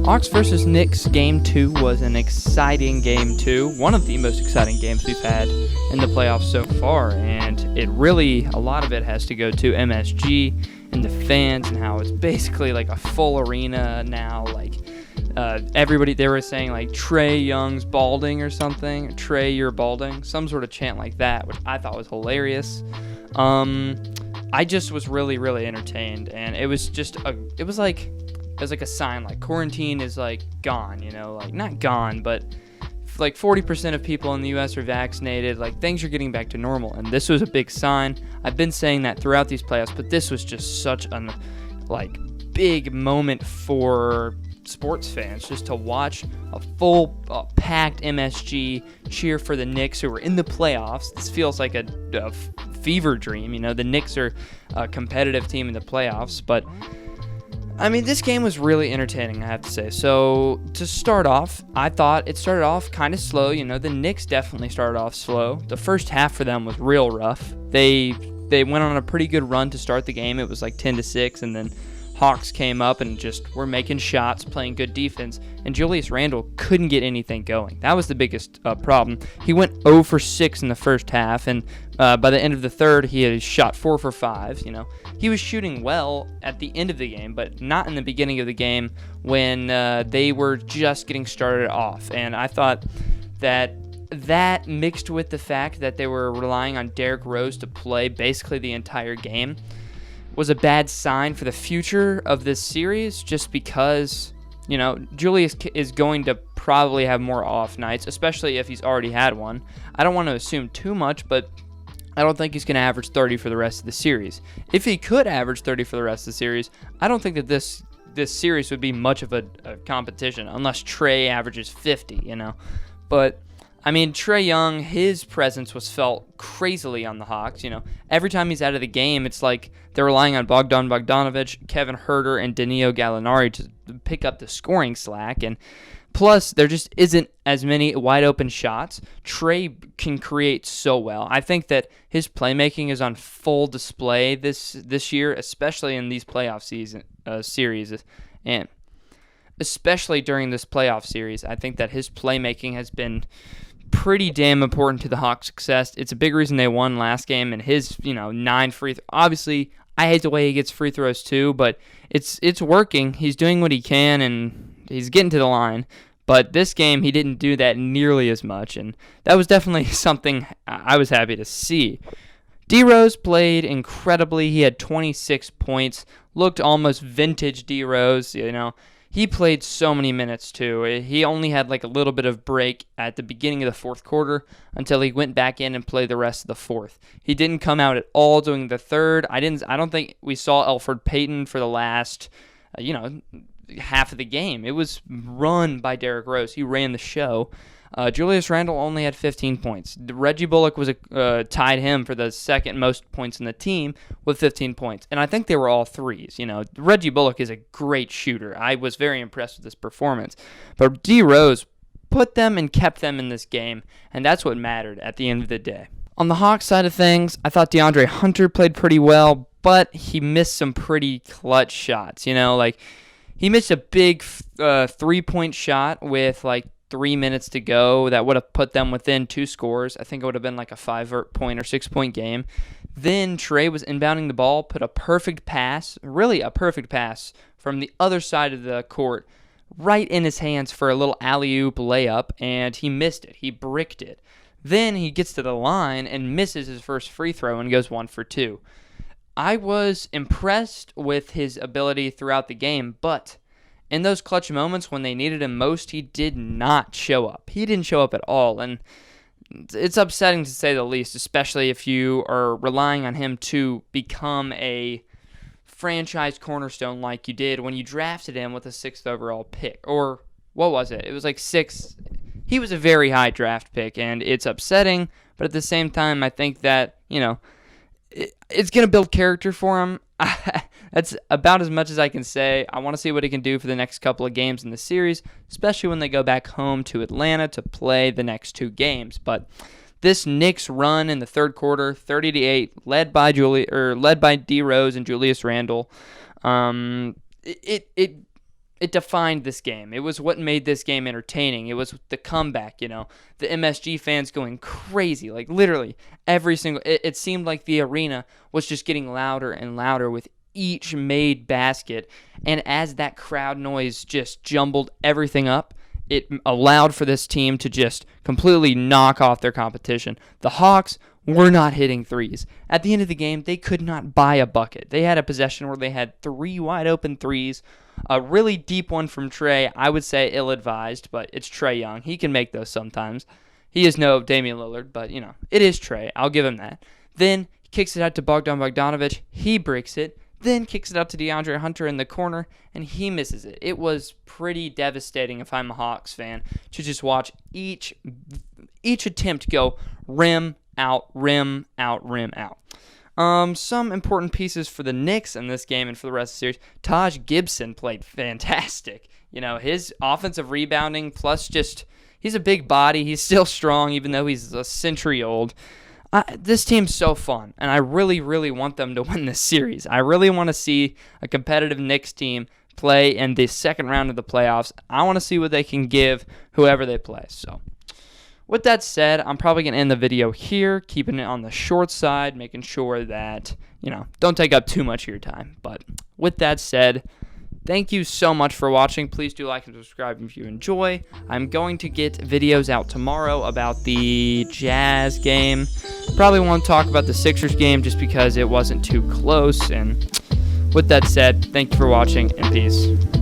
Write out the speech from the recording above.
Hawks versus Knicks Game 2 was an exciting Game 2, one of the most exciting games we've had in the playoffs so far, and a lot of it has to go to MSG and the fans and how it's basically like a full arena now. Everybody, they were saying like Trae Young's balding or something, Trae, you're balding, some sort of chant like that, which I thought was hilarious. I just was really entertained, and it was like a sign, like quarantine is like gone, like not gone, but like 40% of people in the U.S. are vaccinated, like things are getting back to normal, and this was a big sign. I've been saying that throughout these playoffs, but this was just such a big moment for sports fans, just to watch a full packed MSG cheer for the Knicks, who were in the playoffs. This feels like a fever dream. The Knicks are a competitive team in the playoffs, but I mean, this game was really entertaining, I have to say. So, to start off, I thought it started off kind of slow. The Knicks definitely started off slow. The first half for them was real rough. They went on a pretty good run to start the game. It was like 10-6, and then Hawks came up and just were making shots, playing good defense, and Julius Randle couldn't get anything going. That was the biggest problem. He went 0 for 6 in the first half, and by the end of the third, he had shot 4 for 5. He was shooting well at the end of the game, but not in the beginning of the game when they were just getting started off. And I thought that mixed with the fact that they were relying on Derrick Rose to play basically the entire game was a bad sign for the future of this series, just because, Julius is going to probably have more off nights, especially if he's already had one. I don't want to assume too much, but I don't think he's going to average 30 for the rest of the series. If he could average 30 for the rest of the series, I don't think that this series would be much of a competition, unless Trae averages 50, But I mean, Trae Young, his presence was felt crazily on the Hawks. Every time he's out of the game, it's like they're relying on Bogdan Bogdanovic, Kevin Huerter, and Danilo Gallinari to pick up the scoring slack. And plus, there just isn't as many wide open shots. Trae can create so well. I think that his playmaking is on full display this year, especially in these playoff series, and especially during this playoff series. I think that his playmaking has been pretty damn important to the Hawks' success. It's a big reason they won last game, and his 9 free throws. Obviously, I hate the way he gets free throws too, but it's working. He's doing what he can, and he's getting to the line. But this game, he didn't do that nearly as much, and that was definitely something I was happy to see. D Rose played incredibly. He had 26 points, looked almost vintage D Rose. He played so many minutes, too. He only had a little bit of break at the beginning of the fourth quarter until he went back in and played the rest of the fourth. He didn't come out at all during the third. I don't think we saw Elfrid Payton for the last, half of the game. It was run by Derrick Rose. He ran the show. Julius Randle only had 15 points. Reggie Bullock was tied him for the second most points in the team with 15 points. And I think they were all threes. Reggie Bullock is a great shooter. I was very impressed with this performance. But D Rose put them and kept them in this game, and that's what mattered at the end of the day. On the Hawks side of things, I thought DeAndre Hunter played pretty well, but he missed some pretty clutch shots. He missed a big 3-point shot with 3 minutes to go that would have put them within 2 scores. I think it would have been like a 5-point or 6-point game. Then Trae was inbounding the ball, put a perfect pass, really a perfect pass from the other side of the court right in his hands for a little alley-oop layup, and he missed it. He bricked it. Then he gets to the line and misses his first free throw and goes 1 for 2. I was impressed with his ability throughout the game, but in those clutch moments when they needed him most, he did not show up. He didn't show up at all, and it's upsetting to say the least, especially if you are relying on him to become a franchise cornerstone like you did when you drafted him with a 6th overall pick. Or what was it? It was like 6. He was a very high draft pick, and it's upsetting, but at the same time, I think that, it's going to build character for him. That's about as much as I can say. I want to see what he can do for the next couple of games in the series, especially when they go back home to Atlanta to play the next 2 games. But this Knicks run in the third quarter, 30-8, led by D Rose and Julius Randle, it it defined this game. It was what made this game entertaining. It was the comeback, the MSG fans going crazy. Like, literally, every single... It seemed like the arena was just getting louder and louder with each made basket. And as that crowd noise just jumbled everything up, it allowed for this team to just completely knock off their competition. The Hawks were not hitting threes. At the end of the game, they could not buy a bucket. They had a possession where they had 3 wide open threes. A really deep one from Trey, I would say ill-advised, but it's Trey Young. He can make those sometimes. He is no Damian Lillard, but, it is Trey. I'll give him that. Then he kicks it out to Bogdan Bogdanovic. He breaks it. Then kicks it out to DeAndre Hunter in the corner, and he misses it. It was pretty devastating if I'm a Hawks fan to just watch each attempt go rim out, rim out, rim out. Some important pieces for the Knicks in this game and for the rest of the series. Taj Gibson played fantastic. His offensive rebounding plus just he's a big body. He's still strong even though he's a century old. This team's so fun, and I really, really want them to win this series. I really want to see a competitive Knicks team play in the second round of the playoffs. I want to see what they can give whoever they play. So, with that said, I'm probably going to end the video here, keeping it on the short side, making sure that, don't take up too much of your time. But with that said, thank you so much for watching. Please do like and subscribe if you enjoy. I'm going to get videos out tomorrow about the Jazz game. Probably won't talk about the Sixers game just because it wasn't too close. And with that said, thank you for watching, and peace.